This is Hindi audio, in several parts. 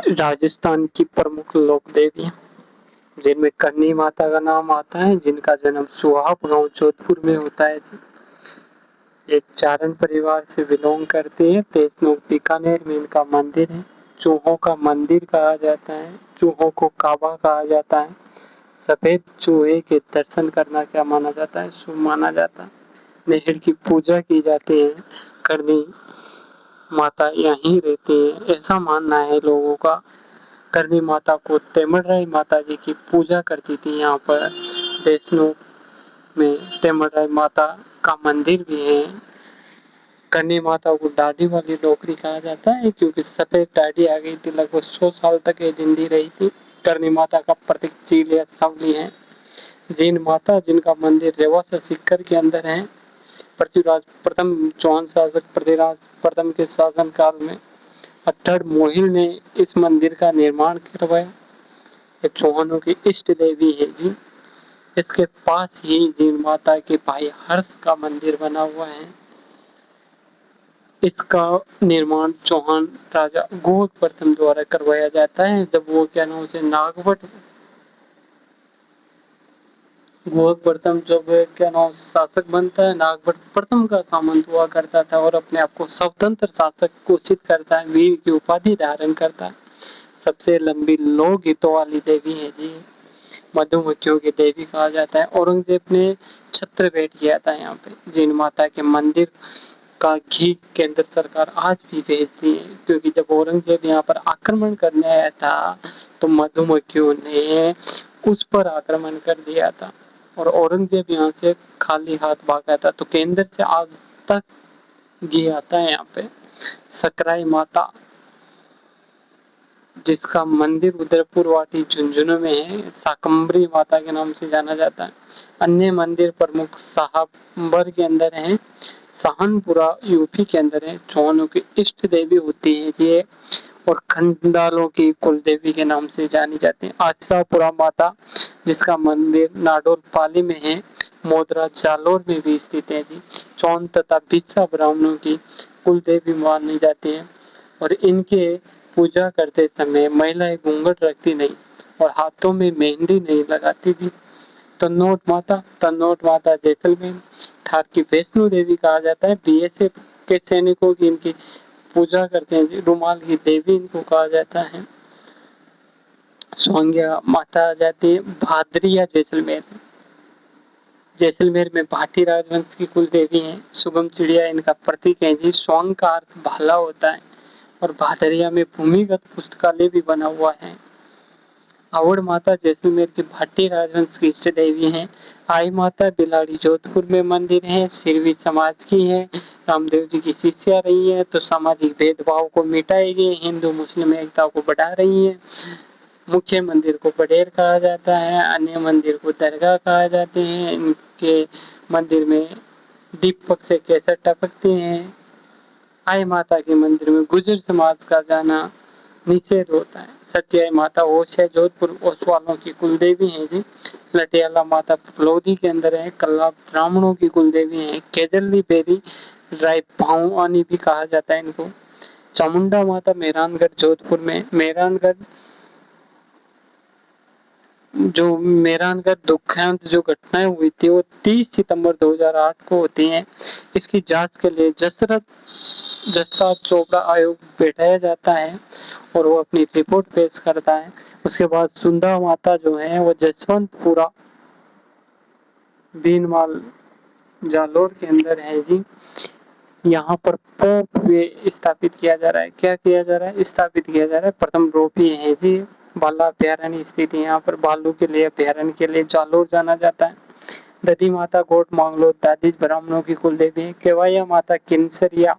राजस्थान की प्रमुख लोक देवी जिनमें करनी माता का नाम आता है, जिनका जन्म सुहाग गांव जोधपुर में होता है जी। ये चारण परिवार से बिलोंग करती है। देशनोक बीकानेर में इनका मंदिर है। चूहों का मंदिर कहा जाता है। चूहों को काबा कहा जाता है। सफेद चूहे के दर्शन करना क्या माना जाता है, शुभ माना जाता है। नेहर की पूजा की जाती है। करनी माता यहीं रहती है, ऐसा मानना है लोगों का। करनी माता को तेमड़राई माता जी की पूजा करती थी। यहाँ पर देशनोक में तेमड़राई माता का मंदिर भी है। करनी माता को दाढ़ी वाली डोकरी कहा जाता है क्योंकि सफेद दाढ़ी आ गई थी। लगभग 100 साल तक ये जिंदी रही थी। करनी माता का प्रतीक चील या सांवली है। जीन माता जिनका मंदिर रेवासा सीकर के अंदर है। पृथ्वीराज प्रथम चौहान शासक पृथ्वीराज प्रथम के शासन काल में अट्ठर मोहिल ने इस मंदिर का निर्माण करवाया। ये चौहानों की इष्ट देवी है जी। इसके पास ही जीन माता के भाई हर्ष का मंदिर बना हुआ है। इसका निर्माण चौहान राजा गोहद प्रथम द्वारा करवाया जाता है। जब वो क्या नाम से नागवट गोहद प्रथम जब क्या नाम शासक बनता है, नागवट प्रथम का सामंत हुआ करता था और अपने आप को स्वतंत्र शासक घोषित करता है, वीर की उपाधि धारण करता है। सबसे लंबी लोकगीतों वाली देवी है जी। मधुमक्खियों की देवी कहा जाता है। औरंगजेब ने छत्र भेंट किया था यहाँ पे। जिन माता के मंदिर का घी केंद्र सरकार आज भी भेजती है क्योंकि जब औरंगजेब यहाँ पर आक्रमण करने आया था तो मधुमक्खियों ने उस पर आक्रमण कर दिया था और औरंगजेब यहाँ से खाली हाथ भागा था। तो केंद्र से आज तक घी आता है यहाँ पे। सकराई माता जिसका मंदिर उदयपुर वाटी झुंझुनू में है, शाकंभरी माता के नाम से जाना जाता है। अन्य मंदिर प्रमुख साहबर के अंदर है, सहानपुरा यूपी के अंदर है। चौहानों की इष्ट देवी होती है ये और खंडालों की कुल देवी के नाम से जानी जाती है। आशापुरा माता जिसका मंदिर नाडोल पाली में है, मोदरा जालोर में भी स्थित है जी। चौन तथा बिस्सा ब्राह्मणों की कुल देवी मानी जाती है और इनके पूजा करते समय महिलाएं घूंघट रखती नहीं और हाथों में मेहंदी नहीं लगाती जी। तन्नोट माता जैसलमेर ठार की वैष्णो देवी कहा जाता है। बीएसएफ के सैनिकों की इनकी पूजा करते हैं जी। रुमाल की देवी इनको कहा जाता है। स्वांग्या माता आ जाती है भादरिया जैसलमेर। जैसलमेर में भाटी राजवंश की कुल देवी है। सुगम चिड़िया इनका प्रतीक है जी। स्वांग का अर्थ भाला होता है और भादरिया में भूमिगत पुस्तकालय भी बना हुआ है। आवड़ माता जैसलमेर की भाटी राजवंश की इष्ट देवी है। आई माता बिलाड़ी जोधपुर में मंदिर है। सिरवी समाज की है। रामदेव जी की शिष्या रही है तो सामाजिक भेदभाव को मिटाएगी, हिंदू मुस्लिम एकता को बढ़ा रही है। मुख्य मंदिर को पडेर कहा जाता है, अन्य मंदिर को दरगाह कहा जाते हैं। इनके मंदिर में दीपक से केसर टपकते हैं। आई माता के मंदिर में गुजर समाज का जाना निषेध होता है। सत्याई माता ओश है, जोधपुर ओसवालों की कुलदेवी है जी। लटियाला माता लोधी के अंदर है, कल्ला ब्राह्मणों की कुलदेवी है। केजल्ली बेरी राय भावानी भी कहा जाता है इनको। चामुंडा माता मेहरानगढ़ जोधपुर में। मेहरानगढ़ दुखांत जो घटनाएं हुई थी वो 30 सितंबर 2008 को होती हैं। इसकी जांच के लिए जसराज चोपड़ा आयोग बैठाया जाता है और वो अपनी रिपोर्ट पेश करता है। उसके बाद सुंदा माता जो है वो जसवंतपुरा दीनमाल जालोर के अंदर है जी। यहाँ पर पोप वे स्थापित किया जा रहा है। क्या किया जा रहा है? स्थापित किया जा रहा है। प्रथम रोपी है जी। बाला अभ्यारण्य स्थित है यहाँ पर। भालू के लिए अभ्यारण्य के लिए जालोर जाना जाता है। दधी माता गोट मांगलो दादी ब्राह्मणों की कुल देवी है। केवैया माता किंसरिया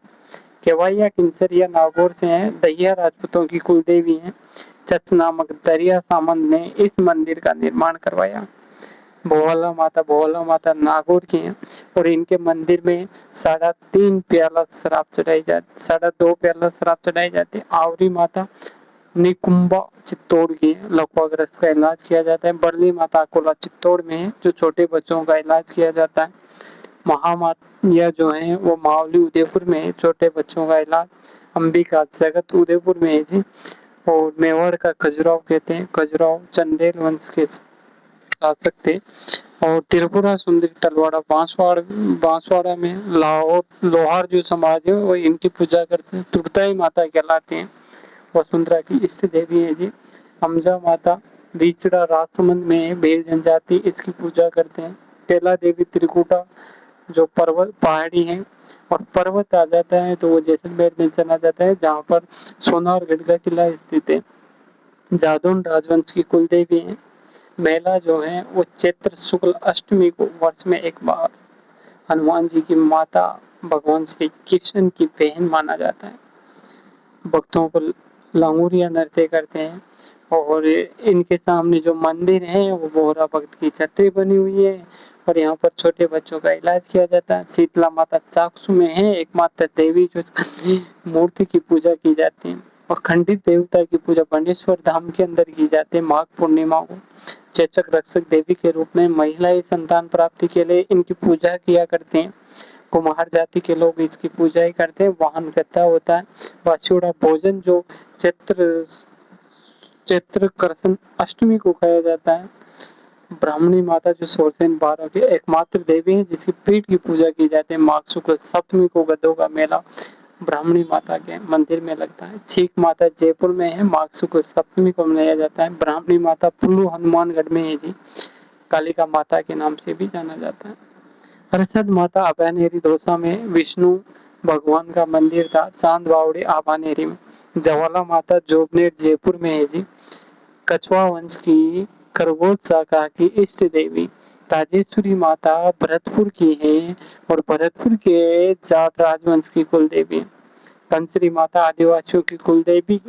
नागौर से है। दहिया राजपूतों की कुल देवी है। चच नामक दरिया सामंत ने इस मंदिर का निर्माण करवाया। भोला माता नागौर की है और इनके मंदिर में 2.5 प्याला शराब चढ़ाई जाती है। आवरी माता निकुंबा चित्तौड़ की है। लकवाग्रस्त का इलाज किया जाता है। बरली माता अकोला चित्तौड़ में है जो छोटे बच्चों का इलाज किया जाता है। महामाया जो है वो मावली उदयपुर में है, छोटे बच्चों का इलाज। अंबिका जगत उदयपुर में है जी। और मेवाड़ का खजुराहो कहते हैं। खजुराहो चंदेल वंश के शासक थे। और त्रिपुरा सुंदरी तलवाड़ा बांसवाड़ा में लाहौर लोहार जो समाज है वो इनकी पूजा करते हैं। तुरताई माता कहलाते हैं। वसुंधरा की इष्ट देवी है जी। हमजा माता रीचड़ा राजसमंद में है। भेड़ जनजाति इसकी पूजा करते हैं। कैला देवी त्रिकुटा जो पर्वत पहाड़ी है और पर्वत आ जाता है तो वो जैसलमेर में चला जाता है जहाँ पर सोनारगढ़ का किला स्थित है। जादौन राजवंश की कुल देवी है। मेला जो है वो चैत्र शुक्ल अष्टमी को वर्ष में एक बार हनुमान जी की माता भगवान श्री कृष्ण की बहन माना जाता है। भक्तों को लांगुरिया नृत्य करते हैं और इनके सामने जो मंदिर है वो बोहरा भक्त की छतरी बनी हुई है और यहाँ पर छोटे बच्चों का इलाज किया जाता है। शीतला माता चाकसू में है एकमात्र देवी जो मूर्ति की पूजा की जाती है। और खंडित देवता की पूजा बनेश्वर धाम के अंदर की जाती है माघ पूर्णिमा को। चेचक रक्षक देवी के रूप में महिलाएं संतान प्राप्ति के लिए इनकी पूजा किया करते हैं। कुम्हार जाति के लोग इसकी पूजा ही करते हैं। वाहन गद्दा होता है। वाचुड़ा भोजन जो चैत्र चैत्र कृष्ण अष्टमी को खाया जाता है। ब्राह्मणी माता जो सोरसेन 12 की एकमात्र देवी है जिसकी पीठ की पूजा की जाती है। माघ शुक्ल सप्तमी को गद्दों का मेला ब्राह्मणी माता के मंदिर में लगता है। चीख माता जयपुर में है। माघ शुक्ल सप्तमी को मनाया जाता है। ब्राह्मणी माता पुल्लू हनुमानगढ़ में है जी। कालिका माता के नाम से भी जाना जाता है। हर्षद माता अभयनेरी दौसा में विष्णु भगवान का मंदिर था। चांद बावड़ी आभानेरी में। जवाला माता जोबनेर जयपुर में है जी। कछवा वंश की खरगोश शाखा की इष्ट देवी राजेश्वरी माता भरतपुर की है और भरतपुर के जाट राजवंश की कुल देवी। कंसरी माता आदिवासियों की कुल देवी।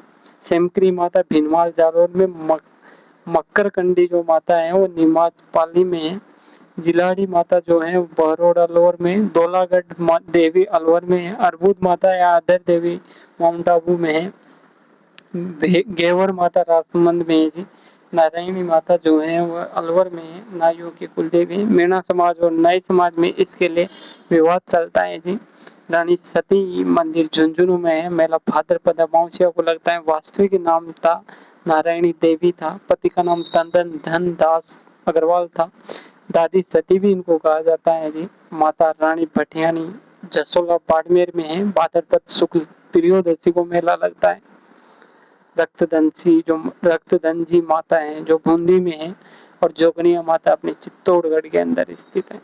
सेमकरी माता भीनमाल जालोर में। मक्कर कंडी जो माता है वो निमाज पाली में है। जिलाड़ी माता जो है बरोड़ अलवर में। दोलागढ़ देवी अलवर में है। अर्बुद माता या अदर देवी माउंट आबू में है। गेवर माता राजसमंद में है जी। नारायणी माता जो है वो अलवर में है। नाइयों की कुल देवी। मीणा समाज और नाई समाज में इसके लिए विवाद चलता है जी। रानी सती मंदिर झुंझुनू में है। मेला भाद्रपद अमावस्या को लगता है। वास्तविक नाम था नारायणी देवी था। पति का नाम तंदन धन दास अग्रवाल था। दादी सती भी इनको कहा जाता है जी। माता रानी भटियानी जसोला बाड़मेर में है। भाद्रपद शुक्ल त्रयोदशी को मेला लगता है। रक्तदंशी माता है जो बूंदी में है और जोगनिया माता अपने चित्तौड़गढ़ के अंदर स्थित है।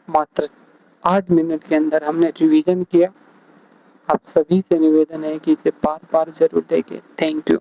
मात्र 8 मिनट के अंदर हमने रिवीजन किया। आप सभी से निवेदन है कि इसे बार बार जरूर देखें। Thank you.